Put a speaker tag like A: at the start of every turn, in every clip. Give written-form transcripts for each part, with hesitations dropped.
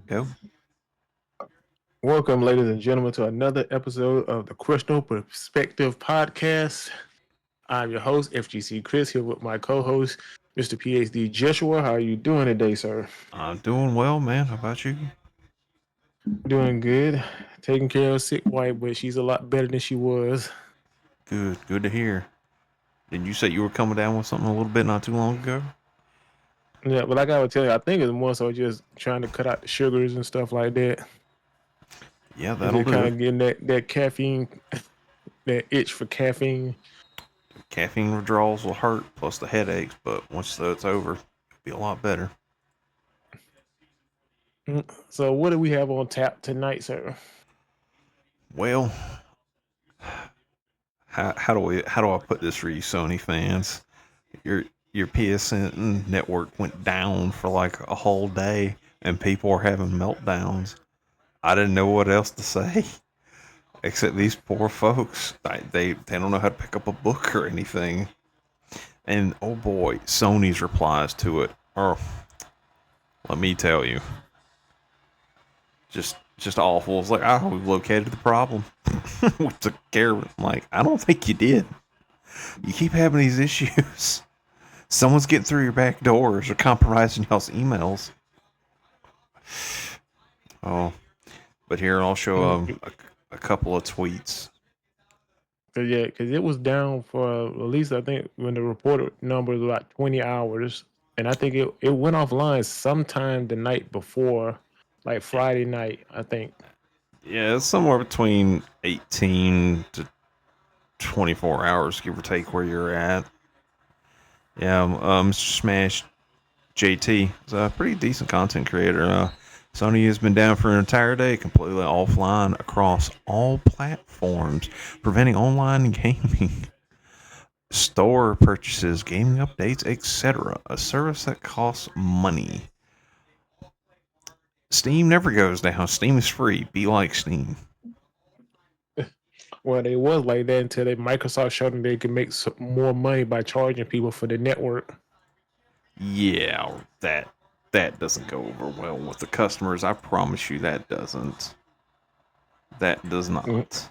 A: Go.
B: Welcome, ladies and gentlemen, to another episode of the Crystal Perspective Podcast. I'm your host, FGC Chris, here with my co-host, Mr. PhD Jeshua. How are you doing today, sir?
A: I'm doing well, man. How about you?
B: Doing good. Taking care of sick wife, but she's a lot better than she was.
A: Good. Good to hear. Did you say you were coming down with something a little bit not too long ago?
B: Yeah, but like I was telling you, I think it's more so just trying to cut out the sugars and stuff like that.
A: Yeah,
B: And
A: that'll
B: just
A: do
B: kind
A: it.
B: of getting that caffeine, that itch for caffeine.
A: Caffeine withdrawals will hurt, plus the headaches, but once that's over, it'll be a lot better.
B: So what do we have on tap tonight, sir?
A: Well, how do I put this for you, Sony fans? Your PSN network went down for like a whole day, and people are having meltdowns. I didn't know what else to say. Except these poor folks, they don't know how to pick up a book or anything. And oh boy, Sony's replies to it are, let me tell you, just awful. It's like, oh, we've located the problem. We took care of it. I'm like, I don't think you did. You keep having these issues. Someone's getting through your back doors or compromising y'all's emails. Oh, but here I'll show a couple of tweets.
B: Yeah, because it was down for at least I think when the reported number was about 20 hours, and I think it went offline sometime the night before, like Friday night. I think.
A: Yeah, it's somewhere between 18 to 24 hours, give or take, where you're at. Yeah, Mr. Smash JT is a pretty decent content creator. Sony has been down for an entire day, completely offline across all platforms, preventing online gaming, store purchases, gaming updates, etc. A service that costs money. Steam never goes down. Steam is free. Be like Steam.
B: Well, it was like that until Microsoft showed them they could make more money by charging people for the network.
A: Yeah, that doesn't go over well with the customers. I promise you that doesn't. That does
B: Mhm.
A: not.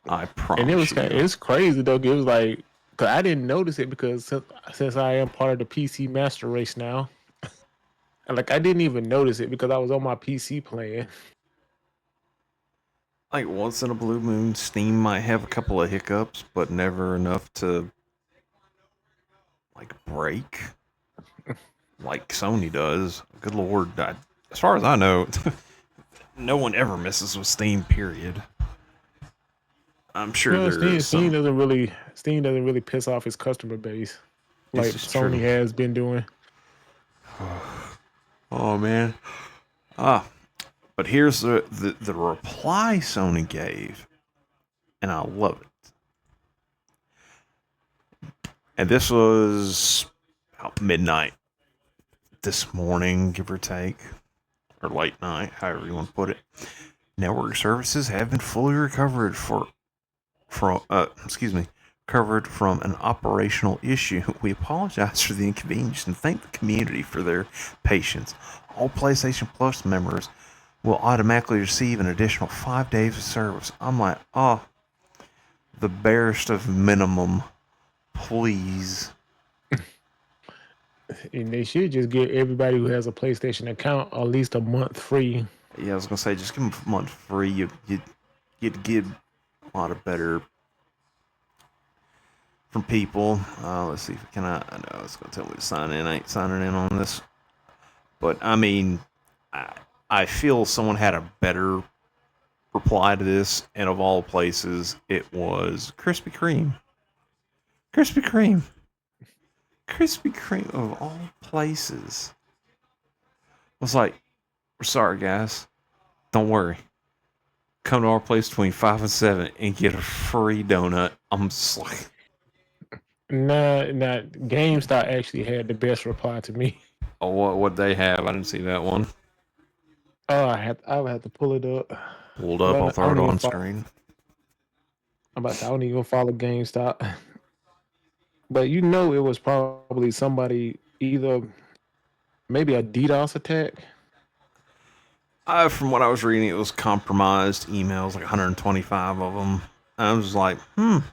A: I
B: And it
A: promise
B: was
A: you.
B: it's crazy though. It was like because I didn't notice it because since I am part of the PC master race now, and like I didn't even notice it because I was on my PC playing.
A: Like once in a blue moon, Steam might have a couple of hiccups, but never enough to like break like Sony does. Good lord, as far as I know, no one ever messes with Steam. Period. I'm sure
B: Well,
A: there is some.
B: Steam doesn't really piss off its customer base
A: This
B: like
A: is
B: Sony
A: true.
B: has been doing.
A: Oh man. Ah, but here's the reply Sony gave, and I love it. And this was about midnight this morning, give or take, or late night, however you want to put it. Network services have been fully recovered covered from an operational issue. We apologize for the inconvenience and thank the community for their patience. All PlayStation Plus members will automatically receive an additional 5 days of service. I'm like, oh, the barest of minimum, please.
B: And they should just give everybody who has a PlayStation account at least a month free.
A: Yeah, I was gonna say, just give them a month free. You'd get a lot of better from people. Let's see if can I know it's gonna tell me to sign in. I ain't signing in on this, but I mean, I, I feel someone had a better reply to this, and of all places, it was Krispy Kreme. Krispy Kreme. Krispy Kreme of all places was like, "We're sorry, guys. Don't worry. Come to our place between 5 and 7 and get a free donut." I'm just like,
B: Nah, GameStop actually had the best reply to me.
A: oh, what they have? I didn't see that one.
B: Oh, I would have to pull it up.
A: Pulled
B: 'Cause
A: up. I'll
B: I
A: throw
B: don't
A: it
B: even
A: on
B: follow.
A: screen.
B: I'm about to say, I don't even follow GameStop. But you know, it was probably somebody either maybe a DDoS attack.
A: From what I was reading, it was compromised emails, like 125 of them. I was like, kind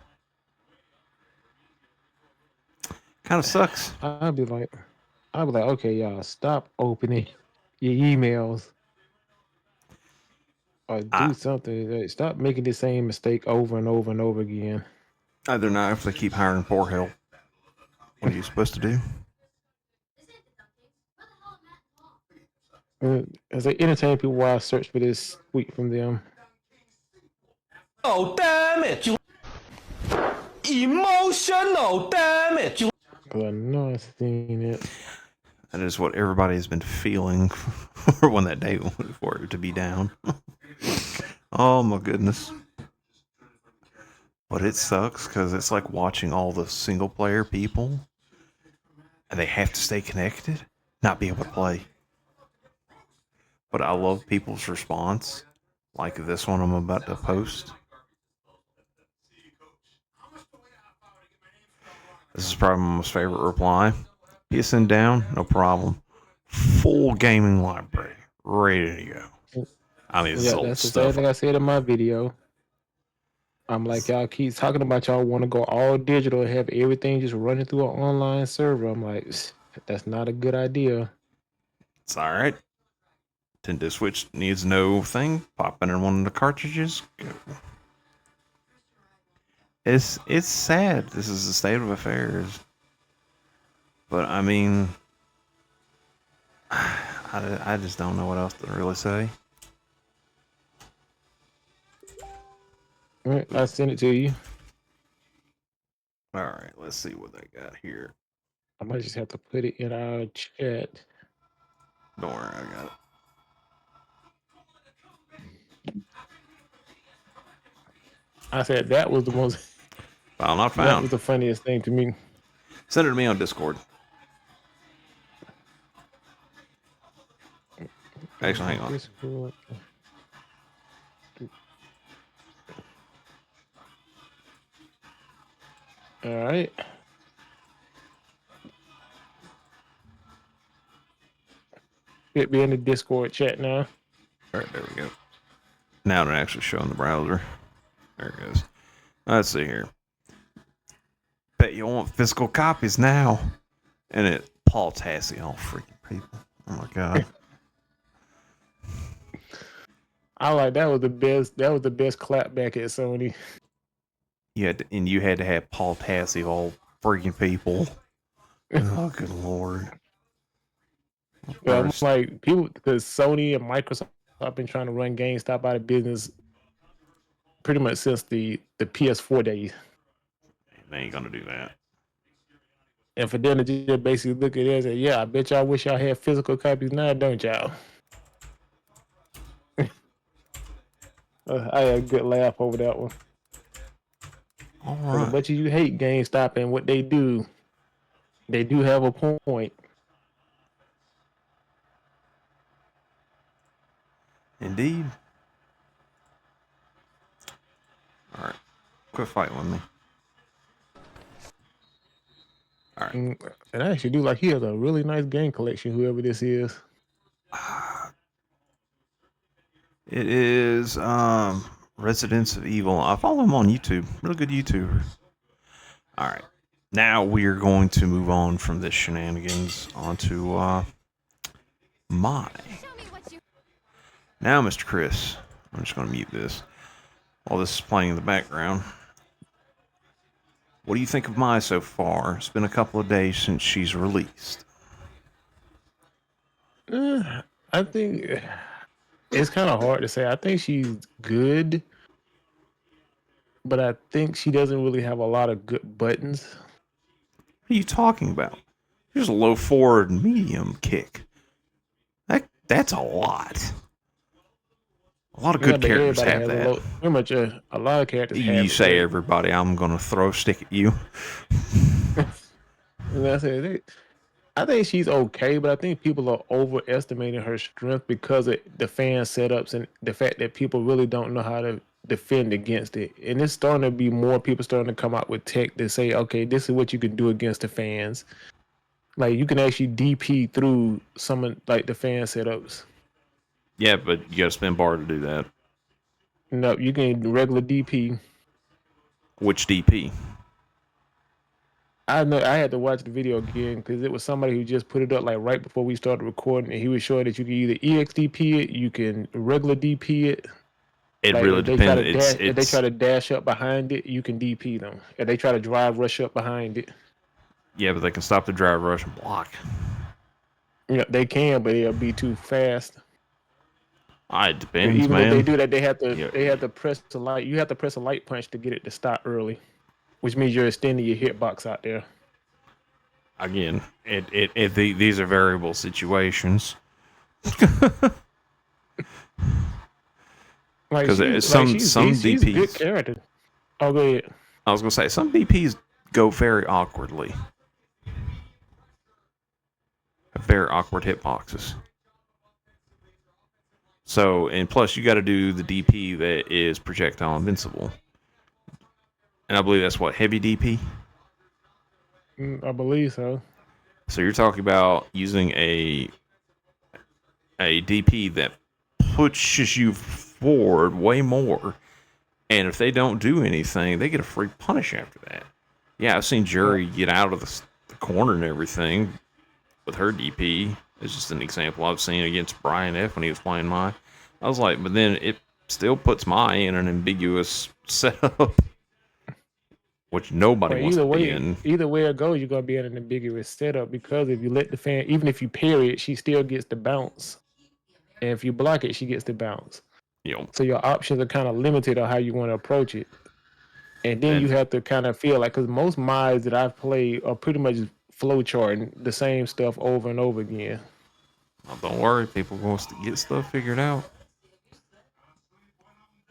A: of sucks.
B: I'd be like, okay, y'all, stop opening your emails or do something. Like, stop making the same mistake over and over and over again.
A: Either not if they keep hiring poor help. What are you supposed to do?
B: As they entertain people while I search for this tweet from them.
C: Oh, damn it! You emotional, damn it! You.
B: I know I've seen it.
A: That is what everybody has been feeling for when that day for it to be down. Oh my goodness. But it sucks because it's like watching all the single player people and they have to stay connected, not be able to play. But I love people's response, like this one I'm about to post. This is probably my most favorite reply. PSN down, no problem. Full gaming library, ready to go. I mean,
B: Yeah, that's the same thing I said in my video. I'm like, y'all keep talking about y'all want to go all digital and have everything just running through an online server. I'm like, that's not a good idea.
A: It's all right. Nintendo Switch needs no thing. Pop in one of the cartridges. Go. It's sad. This is the state of affairs. But I mean, I just don't know what else to really say.
B: All right, I'll send it to you.
A: All right, let's see what they got here.
B: I might just have to put it in our chat.
A: Don't worry, I got it.
B: I said that was the most.
A: File not found.
B: That was the funniest thing to me.
A: Send it to me on Discord. Actually, hang on.
B: Discord. All right. It be in the Discord chat now.
A: All right, there we go. Now it's actually showing the browser. There it goes. Let's see here. Bet you want physical copies now. And it Paul Tassi, all freaking people. Oh my god.
B: I like that was the best. That was the best clap back at Sony.
A: You had to have Paul Tassi, all freaking people. Oh, good lord.
B: Yeah, I'm like people because Sony and Microsoft have been trying to run GameStop out of business pretty much since the PS4 days.
A: They ain't gonna do that.
B: And for them to just basically look at it and say, "Yeah, I bet y'all wish y'all had physical copies now, don't y'all?" I had a good laugh over that one.
A: All right.
B: But you hate GameStop and what they do. They do have a point.
A: Indeed. All right. Quit fighting with me. All right.
B: And I actually do like he has a really nice game collection, whoever this is.
A: It is Residents of Evil. I follow him on YouTube. Real good YouTuber. All right. Now we are going to move on from this shenanigans onto my. Now, Mr. Chris, I'm just going to mute this while this is playing in the background. What do you think of Mai so far? It's been a couple of days since she's released.
B: I think it's kind of hard to say. I think she's good, but I think she doesn't really have a lot of good buttons.
A: What are you talking about? Here's a low forward medium kick. That's a lot. A lot of good characters have that.
B: Pretty much a lot of characters have
A: You say everybody, I'm going to throw a stick at you.
B: I think she's okay, but I think people are overestimating her strength because of the fan setups and the fact that people really don't know how to defend against it. And it's starting to be more people starting to come out with tech that say, okay, this is what you can do against the fans. Like you can actually DP through some of like the fan setups.
A: Yeah, but you got to spend bar to do that.
B: No, you can regular DP.
A: Which DP?
B: I know I had to watch the video again because it was somebody who just put it up like right before we started recording, and he was showing that you can either EXDP it, you can regular DP it.
A: It
B: Like
A: really
B: if they try
A: depends.
B: to dash, if they try to dash up behind it, you can DP them. If they try to drive rush up behind it,
A: yeah, but they can stop the drive rush and block.
B: yeah, they can, but it'll be too fast.
A: It depends,
B: Even
A: man.
B: if they do that, they have to
A: Yeah.
B: press the light. You have to press a light punch to get it to stop early, which means you're extending your hitbox out there.
A: Again, these are variable situations.
B: Like
A: Because
B: some
A: DPs,
B: she's a good character. Oh, go ahead.
A: I was gonna say some DPs go very awkwardly, have very awkward hitboxes. So, and plus you got to do the DP that is projectile invincible, and I believe that's what, heavy DP.
B: I believe so.
A: So you're talking about using a DP that pushes you forward way more, and if they don't do anything, they get a free punish after that. Yeah, I've seen Jury get out of the corner and everything with her DP. It's just an example I've seen against Brian F when he was playing Mai. I was like, but then it still puts Mai in an ambiguous setup, which nobody wants to be in.
B: Either way it goes, you're gonna be in an ambiguous setup because if you let the fan, even if you parry it, she still gets the bounce, and if you block it, she gets the bounce. So your options are kind of limited on how you want to approach it, and then you have to kind of feel like, because most Mai's that I've played are pretty much flowcharting the same stuff over and over again.
A: Oh, don't worry, people wants to get stuff figured out.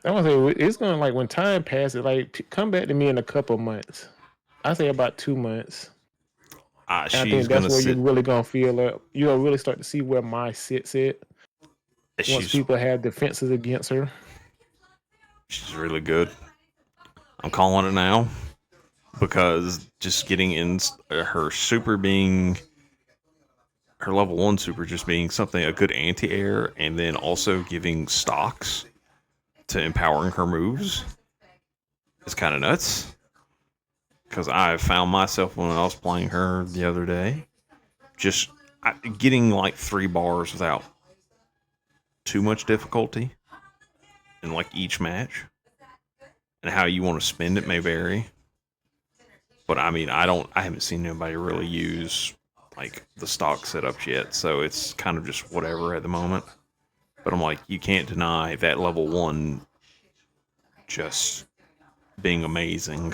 B: I want to say it's gonna, like, when time passes, like, come back to me in a couple months. I say about 2 months. I think that's where you're really gonna feel it. You're gonna really start to see where Mai sits at once people have defenses against her.
A: She's really good. I'm calling it now because just getting in her super being her level 1 super just being something, a good anti-air, and then also giving stocks to empowering her moves is kind of nuts. Because I found myself when I was playing her the other day, just getting like 3 bars without too much difficulty in like each match. And how you want to spend it may vary. But I mean, I haven't seen anybody really use like the stock setups yet, so it's kind of just whatever at the moment. But I'm like, you can't deny that level 1 just being amazing.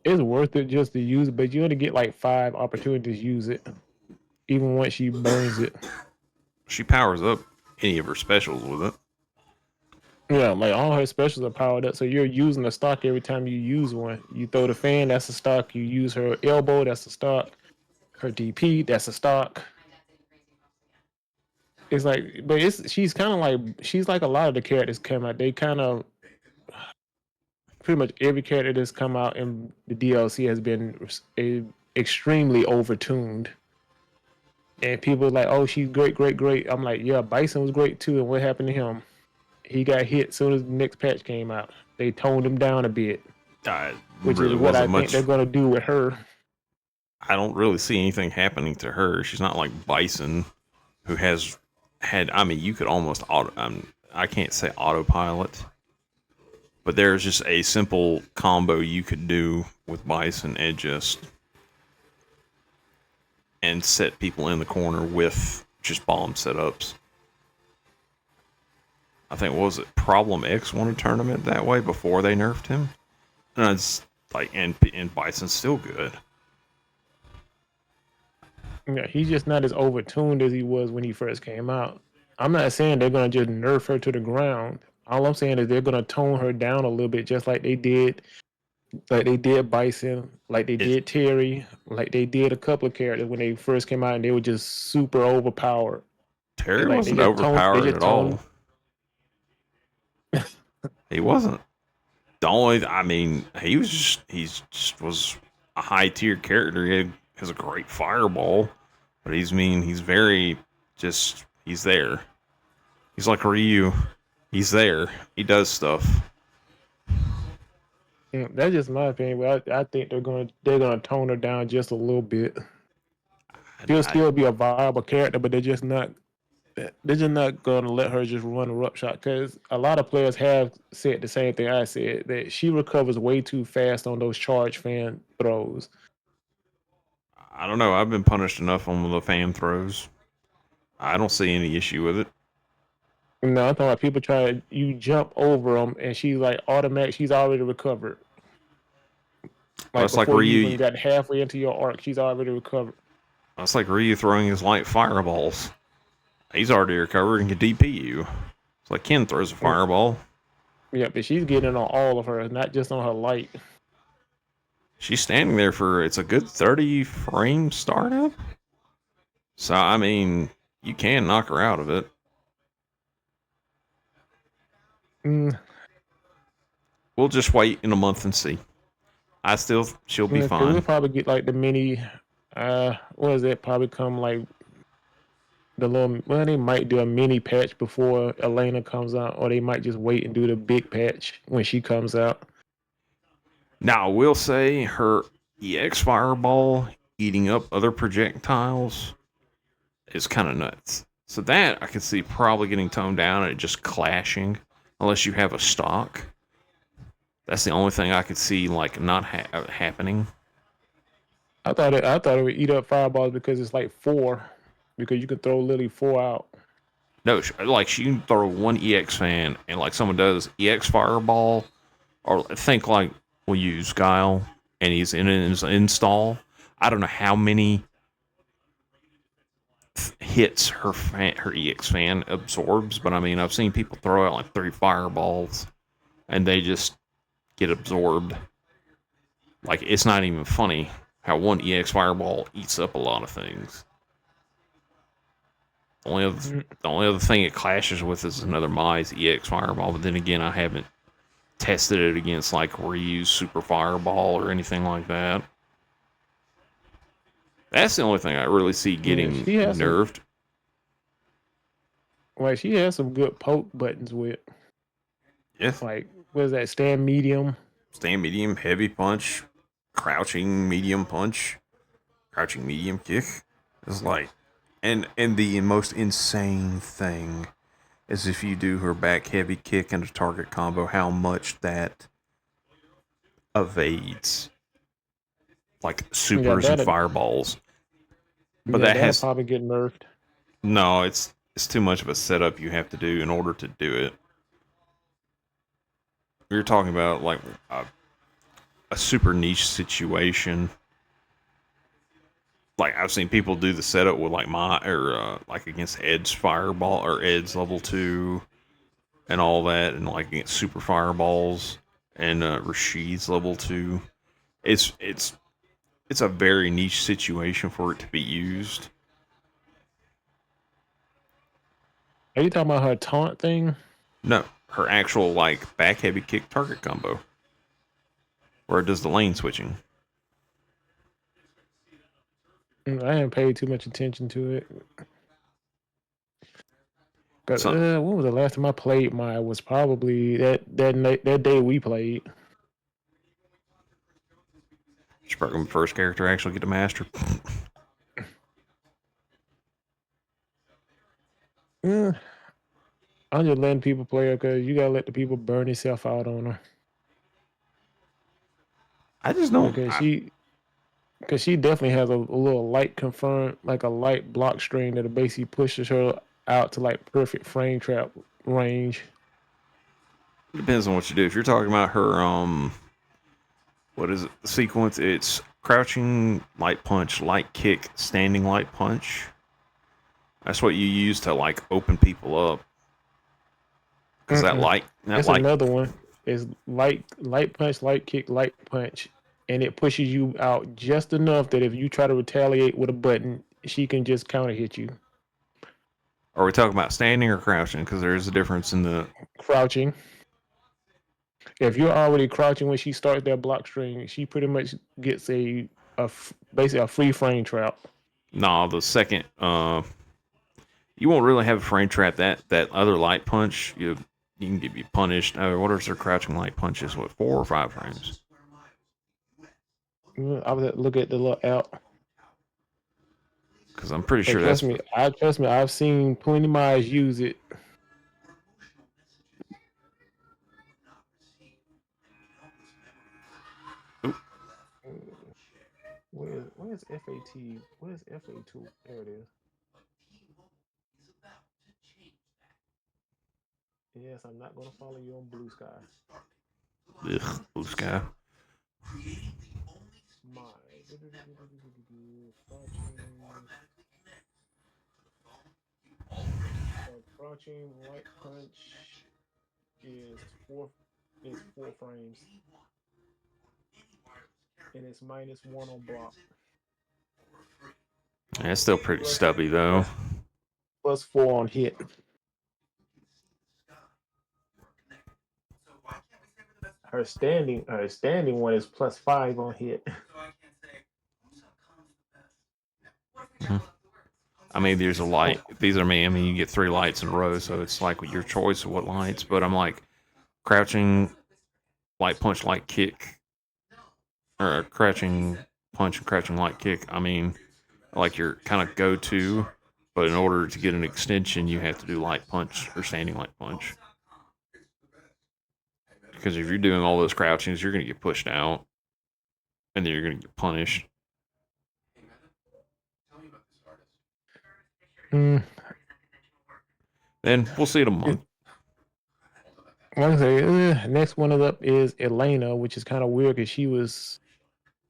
B: It's worth it just to use it, but you only get like 5 opportunities to use it, even once she burns it.
A: She powers up any of her specials with it.
B: Yeah, like all her specials are powered up, so you're using the stock every time you use one. You throw the fan, that's a stock. You use her elbow, that's a stock. Her DP, that's a stock. It's like, but she's kind of like, she's like a lot of the characters come out. They kind of, pretty much every character that's come out in the DLC has been extremely overtuned. And people are like, oh, she's great, great, great. I'm like, yeah, Bison was great too. And what happened to him? He got hit as soon as the next patch came out. They toned him down a bit, which
A: really
B: is what I think they're going to do with her.
A: I don't really see anything happening to her. She's not like Bison, who has had, I mean, you could almost I can't say autopilot, but there's just a simple combo you could do with Bison and set people in the corner with just bomb setups. I think, what was it, Problem X won a tournament that way before they nerfed him? And it's like, and Bison's still good.
B: Yeah, he's just not as overtuned as he was when he first came out. I'm not saying they're gonna just nerf her to the ground. All I'm saying is they're gonna tone her down a little bit, just like they did Bison, like they did Terry, like they did a couple of characters when they first came out, and they were just super overpowered.
A: Terry wasn't overpowered at all. He wasn't. The only, I mean, he's just was a high tier character. Has a great fireball, but he's very he's there. He's like Ryu. He's there. He does stuff.
B: That's just my opinion, but I think they're gonna tone her down just a little bit. She'll still be a viable character, but they're just not gonna let her just run a rough shot because a lot of players have said the same thing I said, that she recovers way too fast on those charge fan throws.
A: I don't know. I've been punished enough on the fan throws. I don't see any issue with it.
B: No, I'm talking about people you jump over them and she's like automatic. She's already recovered. Like
A: That's like
B: before you even
A: Ryu.
B: got halfway into your arc, she's already recovered.
A: That's like Ryu throwing his light fireballs. He's already recovered and can DP you. It's like Ken throws a fireball.
B: Yeah, but she's getting on all of her, not just on her light.
A: She's standing there for it's a good 30 frame startup. So I mean, you can knock her out of it. We'll just wait in a month and see. She'll be fine.
B: We'll probably get like the mini. What does that probably come like? Well, they might do a mini patch before Elena comes out, or they might just wait and do the big patch when she comes out.
A: Now, I will say her EX Fireball eating up other projectiles is kind of nuts. So that I could see probably getting toned down and it just clashing, unless you have a stock. That's the only thing I could see like not happening.
B: I thought it would eat up fireballs because it's like 4, because you can throw literally 4 out.
A: No, like she can throw one EX fan and like someone does EX Fireball, or think like we'll use Guile and he's in his install. I don't know how many hits her EX fan absorbs, but I mean I've seen people throw out like 3 fireballs and they just get absorbed. Like it's not even funny how one EX Fireball eats up a lot of things. The only other thing it clashes with is another Mai's EX Fireball, but then again, I haven't tested it against like Ryu's Super Fireball or anything like that. That's the only thing I really see getting nerfed.
B: She has some good poke buttons with.
A: Yes.
B: Like, what is that? Stand medium,
A: heavy punch, crouching medium punch, crouching medium kick. It's like, and the most insane thing is if you do her back heavy kick and a target combo, how much that evades like supers and fireballs. But that has
B: probably get nerfed.
A: No, it's too much of a setup you have to do in order to do it. You're talking about like a super niche situation. Like I've seen people do the setup with like like against Ed's Fireball or Ed's level 2 and all that, and like against Super Fireballs and Rashid's level 2. It's a very niche situation for it to be used.
B: Are you talking about her taunt thing?
A: No, her actual like back heavy kick target combo, where it does the lane switching.
B: I haven't paid too much attention to it. But when was the last time I played Maya? Was probably that day we played.
A: She's probably the first character I actually get to master.
B: I'm just letting people play her because you gotta let the people burn themselves out on her.
A: I just don't.
B: Because she definitely has a little light confirmed, like a light block string that basically pushes her out to like perfect frame trap range.
A: It depends on what you do. If you're talking about her, what is it? The sequence? It's crouching light punch, light kick, standing light punch. That's what you use to like open people up. Because
B: that's another one. Is light punch, light kick, light punch, and it pushes you out just enough that if you try to retaliate with a button, she can just counter hit you.
A: Are we talking about standing or crouching? Because there is a difference in the
B: crouching. If you're already crouching when she starts that block string, she pretty much gets basically a free frame trap.
A: No, the second you won't really have a frame trap. That other light punch, you can be punished. What is their crouching light punches? What, 4 or 5 frames?
B: I would look at the little app.
A: Because I'm pretty
B: But
A: sure
B: trust
A: that's
B: me, I've seen plenty of miles use it. Where's FAT? Where's FA2? There it is. Yes, I'm not gonna follow you on Blue Sky.
A: Blue Sky.
B: My crouching light punch is four frames, and it's -1 on block.
A: Yeah, it's still pretty stubby though.
B: +4 on hit. Her standing one is +5 on hit.
A: I mean, there's a light. These are me. I mean, you get 3 lights in a row, so it's like your choice of what lights. But I'm like, crouching, light punch, light kick, or crouching punch and crouching light kick. I mean, like your kind of go-to. But in order to get an extension, you have to do light punch or standing light punch. Because if you're doing all those crouchings, you're going to get pushed out, and then you're going to get punished. Then we'll see it a month.
B: Like I say, next one up is Elena, which is kind of weird because she was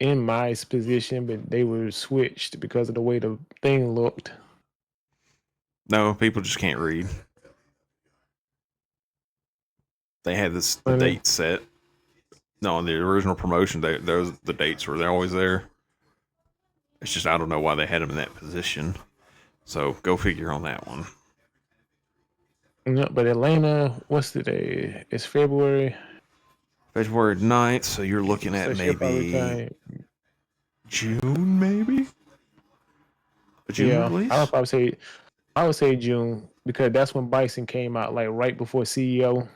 B: in my position, but they were switched because of the way the thing looked.
A: No, people just can't read. They had the date set. No, on the original promotion, the dates were always there. It's just I don't know why they had them in that position. So go figure on that one.
B: Yeah, but Elena, what's the day? It's February
A: 9th, so you're looking at maybe June, maybe? A June release?
B: I would say June, because that's when Bison came out, like right before CEO.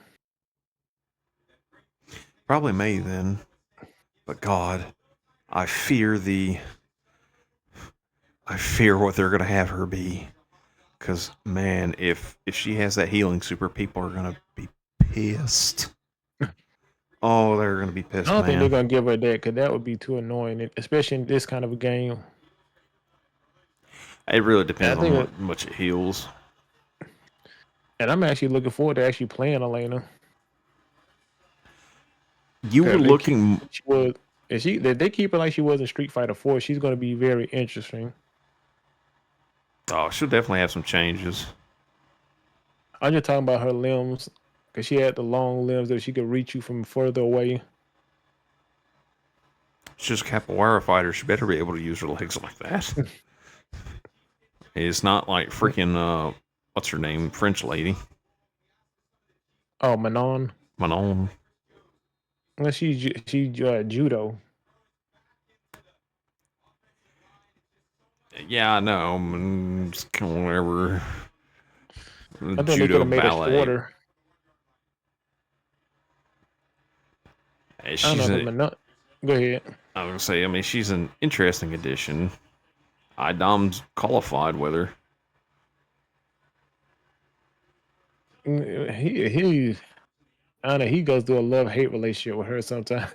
A: Probably May then. But God, I fear what they're gonna have her be. Because man, if she has that healing super, people are gonna be pissed. Oh, they're gonna be pissed.
B: I don't think they're gonna give her that, because that would be too annoying, especially in this kind of a game.
A: It really depends on how much it heals.
B: And I'm actually looking forward to actually playing Elena.
A: You were looking.
B: If they keep her like she was in Street Fighter 4, she's going to be very interesting.
A: Oh, she'll definitely have some changes.
B: I'm just talking about her limbs, because she had the long limbs that she could reach you from further away.
A: She's a capoeira fighter. She better be able to use her legs like that. It's not like freaking what's her name, French lady.
B: Oh, Manon. Unless she judo.
A: Yeah, I know. Just kind of whatever.
B: I thought they could have made her shorter.
A: I don't
B: know, go ahead.
A: I was gonna say, I mean, she's an interesting addition. IDOM's qualified with her.
B: I don't know, he goes through a love-hate relationship with her sometimes.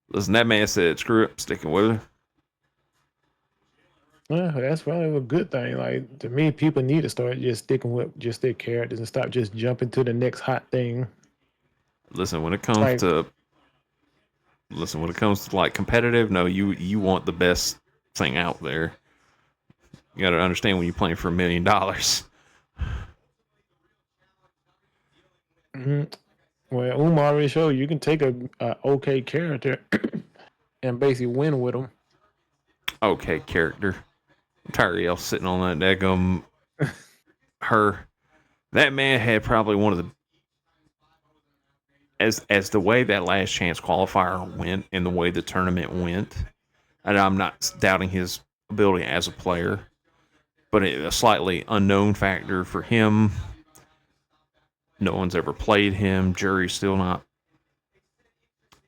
A: Listen, that man said, screw it, I'm sticking with her.
B: Well, that's probably a good thing. Like, to me, people need to start just sticking with just their characters and stop just jumping to the next hot thing.
A: Listen, when it comes to like competitive, no, you want the best thing out there. You got to understand when you're playing for $1 million.
B: Mm-hmm. Well, Umar already showed you can take a okay character and basically win with them.
A: Okay, character. I'm tired of y'all sitting on that daggum. That man had probably one of the. as the way that last chance qualifier went and the way the tournament went, and I'm not doubting his ability as a player, but a slightly unknown factor for him. No one's ever played him. Jury's still not,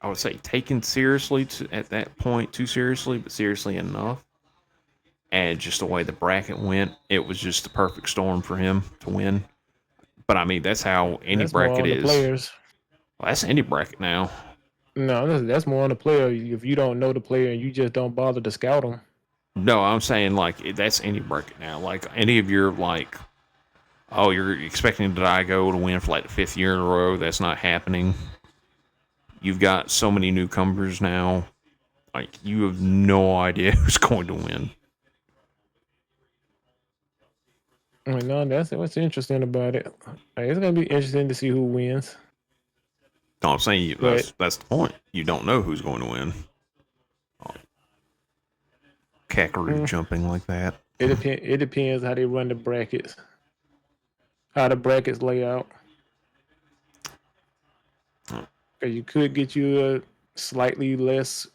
A: I would say, taken seriously at that point, too seriously, but seriously enough. And just the way the bracket went, it was just the perfect storm for him to win. But I mean, that's how any
B: That's more
A: bracket
B: on the
A: is.
B: players.
A: Well, that's any bracket now.
B: No, that's more on the player. If you don't know the player and you just don't bother to scout them.
A: No, I'm saying like that's any bracket now. Like any of your like, oh, you're expecting Daigo to win for like the 5th year in a row. That's not happening. You've got so many newcomers now. Like you have no idea who's going to win.
B: No, that's what's interesting about it. Like, it's gonna be interesting to see who wins.
A: No, I'm saying that's the point. You don't know who's going to win. Oh, Kakaroo jumping like that.
B: It depends how they run the brackets. How the brackets lay out. Because you could get you a slightly less.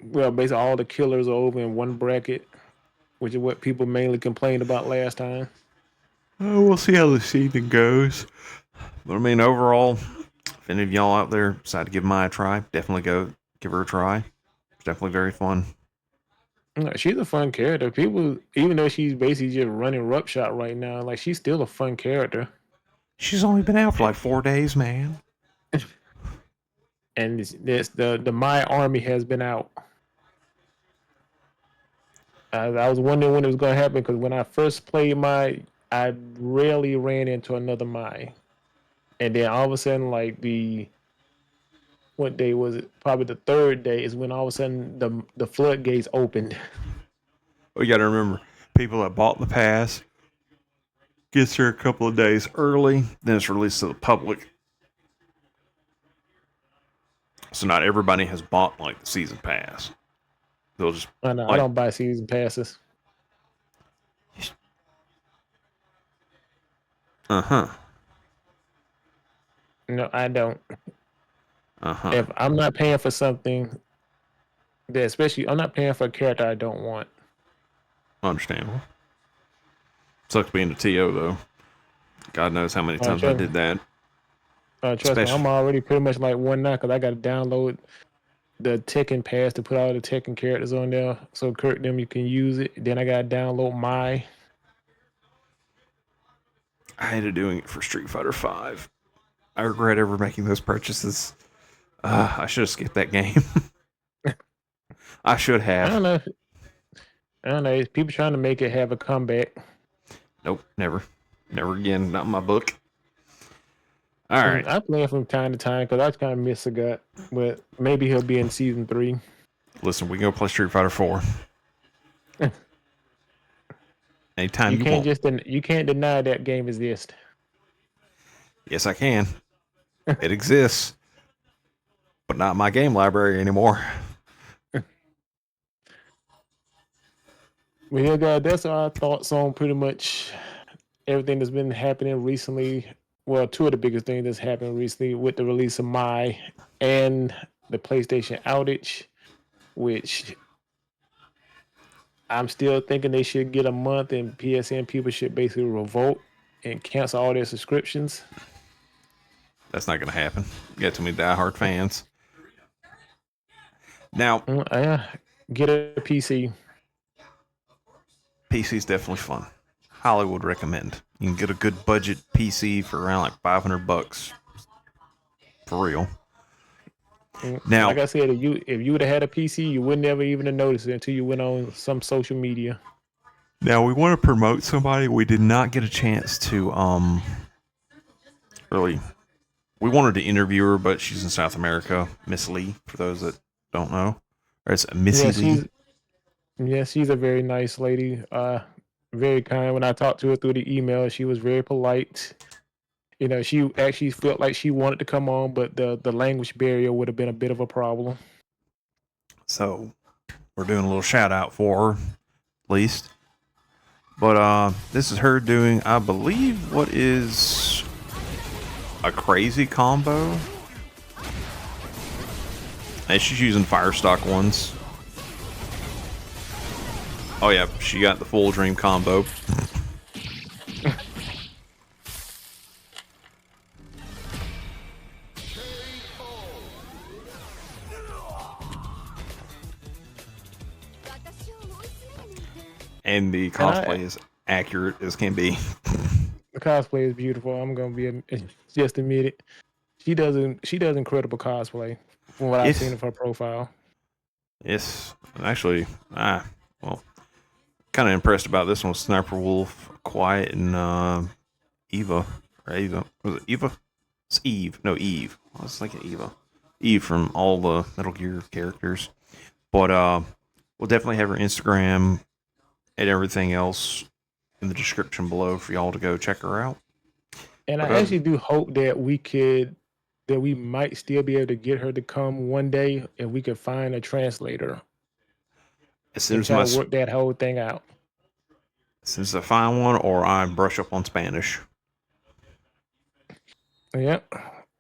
B: Well, basically all the killers are over in one bracket, which is what people mainly complained about last time.
A: We'll see how the season goes. But I mean, overall, if any of y'all out there decide to give Maya a try, definitely go give her a try. It's definitely very fun.
B: She's a fun character. People, even though she's basically just running Rupshot right now, like she's still a fun character.
A: She's only been out for like 4 days, man.
B: And the My Army has been out. I was wondering when it was going to happen because when I first played I rarely ran into another My. And then all of a sudden, like what day was it? Probably the 3rd day is when all of a sudden the floodgates opened.
A: Well, you got to remember, people that bought the pass gets here a couple of days early, then it's released to the public. So not everybody has bought like the season pass. They'll just.
B: I don't buy season passes.
A: Uh-huh.
B: No, I don't.
A: Uh-huh.
B: If I'm not paying for something, especially I'm not paying for a character I don't want.
A: Understandable. Sucks being a TO though. God knows how many times I did that.
B: Trust me, I'm already pretty much like one now because I got to download the Tekken pass to put all the Tekken characters on there. So Kurt, them you can use it. Then I got to download my.
A: I hated doing it for Street Fighter V. I regret ever making those purchases. I should have skipped that game. I should have.
B: I don't know. It's people trying to make it have a comeback.
A: Nope, never. Never again. Not in my book. All right.
B: I play him from time to time because I kind of miss the gut, but maybe he'll be in season 3.
A: Listen, we go play Street Fighter 4. Anytime you
B: can't
A: want.
B: You can't deny that game exists.
A: Yes, I can. It exists, but not my game library anymore.
B: Well, yeah, guys, that's our thoughts on pretty much everything that's been happening recently. Well, 2 of the biggest things that's happened recently with the release of My and the PlayStation outage, which I'm still thinking they should get a month and PSN people should basically revolt and cancel all their subscriptions.
A: That's not going to happen. You got too many diehard fans. Now,
B: get a PC.
A: PC's definitely fun. Highly would recommend. You can get a good budget PC for around like $500. For real. Now,
B: like I said, if you would have had a PC, you would never even have noticed it until you went on some social media.
A: Now we want to promote somebody. We did not get a chance to really. We wanted to interview her, but she's in South America. Miss Lee, for those that don't know, or it's Missy Lee.
B: She's a very nice lady. Very kind. When I talked to her through the email, she was very polite. You know, she actually felt like she wanted to come on, but the language barrier would have been a bit of a problem.
A: So we're doing a little shout out for her, at least. But this is her doing, I believe, what is a crazy combo. And she's using Firestock ones. Oh yeah, she got the full dream combo. And the cosplay is accurate as can be.
B: The cosplay is beautiful. I'm gonna be just admit it. She does incredible cosplay from what I've seen of her profile.
A: Yes, actually, well, kind of impressed about this one. Sniper Wolf, Quiet, and Eva. Or Eva. Was it Eva? It's Eve. No, Eve. I was thinking Eva. Eve from all the Metal Gear characters. But we'll definitely have her Instagram and everything else in the description below for y'all to go check her out.
B: And I actually do hope that we might still be able to get her to come one day if we could find a translator.
A: As soon as
B: I work that whole thing out.
A: As soon as I find one, or I brush up on Spanish.
B: Yeah,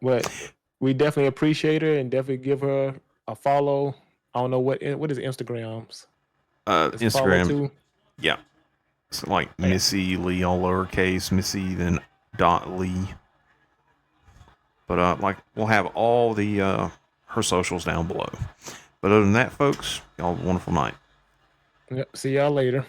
B: but we definitely appreciate her and definitely give her a follow. I don't know what is Instagrams.
A: Instagram.
B: Too?
A: Yeah, it's like Missy Lee, all lowercase, Missy then .Lee. But like we'll have all the her socials down below. But other than that, folks, y'all have a wonderful night.
B: Yep. See y'all later.